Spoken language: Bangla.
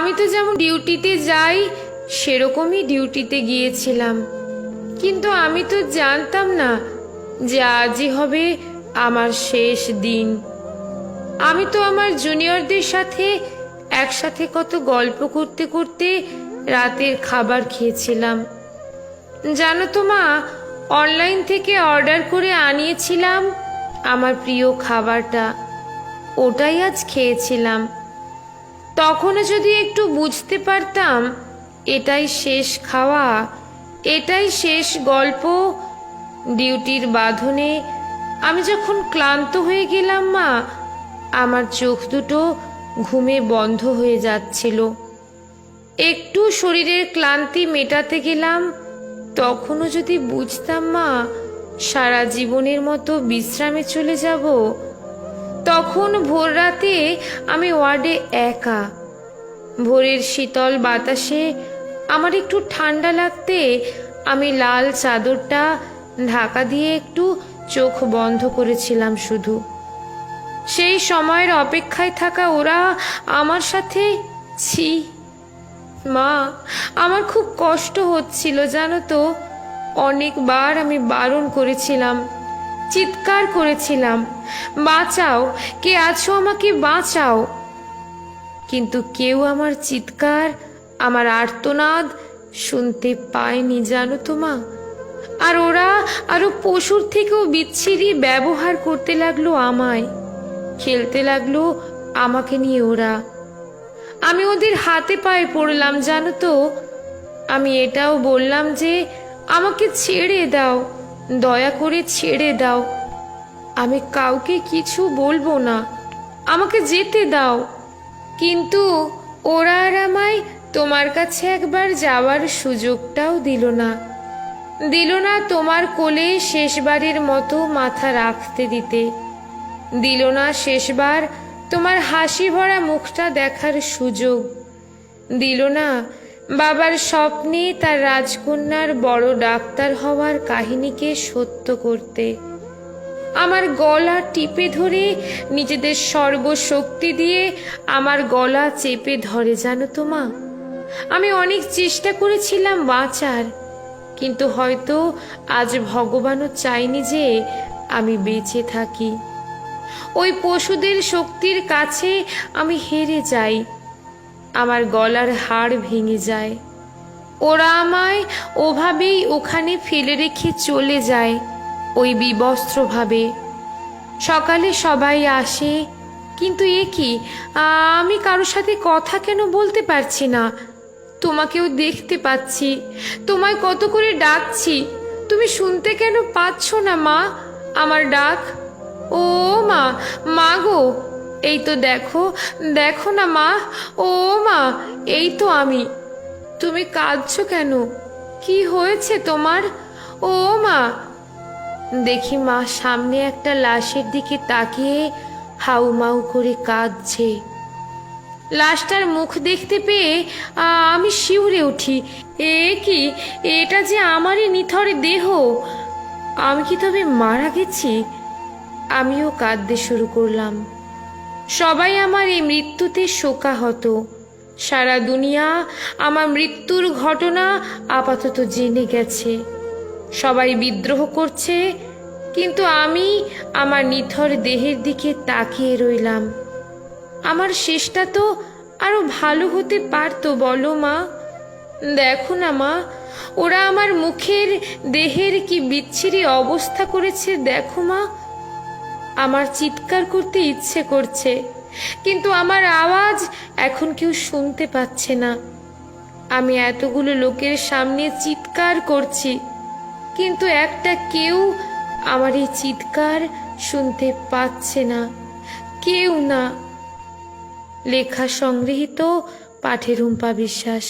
আমি তো যেমন ডিউটিতে যাই সেরকমই ডিউটিতে গিয়েছিলাম, কিন্তু আমি তো জানতাম না যে আজই হবে আমার শেষ দিন। আমি তো আমার জুনিয়রদের সাথে একসাথে কত গল্প করতে করতে রাতের খাবার খেয়েছিলাম। জানো তো মা, অনলাইন থেকে অর্ডার করে আনিয়েছিলাম আমার প্রিয় খাবারটা, ওটাই আজ খেয়েছিলাম। তখনও যদি একটু বুঝতে পারতাম এটাই শেষ খাওয়া, এটাই শেষ গল্প। ডিউটির বাঁধনে আমি যখন ক্লান্ত হয়ে গেলাম মা, আমার চোখ দুটো ঘুমে বন্ধ হয়ে যাচ্ছিল। একটু শরীরের ক্লান্তি মেটাতে গেলাম, তখনও যদি বুঝতাম মা সারা জীবনের মতো বিশ্রামে চলে যাব। তখন ভোর রাতে আমি ওয়ার্ডে একা, ভোরের শীতল বাতাসে আমার একটু ঠান্ডা লাগতে আমি লাল চাদরটা ঢাকা দিয়ে একটু চোখ বন্ধ করেছিলাম শুধু। সেই সময়ের অপেক্ষায় থাকা ওরা আমার সাথে, ছি মা, আমার খুব কষ্ট হচ্ছিল জানো তো। অনেকবার আমি বারণ করেছিলাম, চিৎকার করেছিলাম, বাঁচাও, কে আছো আমাকে বাঁচাও। কিন্তু কেউ আমার চিৎকার, আমার আর্তনাদ শুনতে পায়নি জানো তো মা। আর ওরা আরো পশুর থেকেও বিচ্ছিরি ব্যবহার করতে লাগলো আমায়, খেলতে লাগলো আমাকে নিয়ে ওরা। আমি ওদের হাতে পায়ে পড়লাম জানো তো। আমি এটাও বললাম যে আমাকে ছেড়ে দাও, দয়া করে ছেড়ে দাও, আমি কাউকে কিছু বলবো না, আমাকে যেতে দাও। কিন্তু ওরা আর আমায় তোমার কাছে একবার যাওয়ার সুযোগটাও দিল না, দিল না তোমার কোলে শেষবারের মতো মাথা রাখতে দিতে, দিল না শেষবার তোমার হাসি ভরা মুখটা দেখার সুযোগ, দিল না বাবার স্বপ্নে তার রাজকন্যার বড় ডাক্তার হওয়ার কাহিনীকে সত্য করতে। আমার গলা টিপে ধরে নিজেদের সর্বশক্তি দিয়ে আমার গলা চেপে ধরে জানো তো মা। আমি অনেক চেষ্টা করেছিলাম বাঁচার, কিন্তু হয়তো আজ ভগবানও চাইনি যে আমি বেঁচে থাকি। ওই পশুদের শক্তির কাছে আমি হেরে যাই, আমার গলার হাড় ভেঙে যায়। ওরা আমায় ওভাবেই ওখানে ফেলে রেখে চলে যায়, ওই বিবস্ত্রভাবে। সকালে সবাই আসে, কিন্তু এ কি, আমি কারোর সাথে কথা কেন বলতে পারছি না? তোমাকেও দেখতে পাচ্ছি, তোমায় কত করে ডাকছি, তুমি শুনতে কেন পাচ্ছ না মা আমার ডাক? ও মা, মা গো, এই তো দেখো, দেখো না মা, ও মা, এই তো আমি। তুমি কাঁদছো কেন? কি হয়েছে তোমার? ও মা। দেখি মা সামনে একটা লাশের দিকে তাকিয়ে হাউমাউ করে কাঁদছে। লাশটার মুখ দেখতে পেয়ে আমি শিউরে উঠি। এ কি, এটা যে আমারই নিথর দেহ, আমি কি তবে মারা গেছি? আমিও কাঁদতে শুরু করলাম। সবাই আমার এই মৃত্যুতে শোকাহত। সারা দুনিয়া আমার মৃত্যুর ঘটনা আপাতত জেনে গেছে। সবাই বিদ্রোহ করছে, কিন্তু আমি আমার নিথর দেহের দিকে তাকিয়ে রইলাম। আমার শেষটা তো আরো ভালো হতে পারতো বলো মা। দেখো না মা, ওরা আমার মুখের দেহের কি বিচ্ছিরি অবস্থা করেছে দেখো মা। আমার চিৎকার করতে ইচ্ছে করছে, কিন্তু আমার আওয়াজ এখন কেউ শুনতে পাচ্ছে না। আমি এতগুলো লোকের সামনে চিৎকার করছি, কিন্তু একটা কেউ আমার এই চিৎকার শুনতে পাচ্ছে না, কেউ না। লেখা সংগৃহীত, পাঠে রুম্পা বিশ্বাস।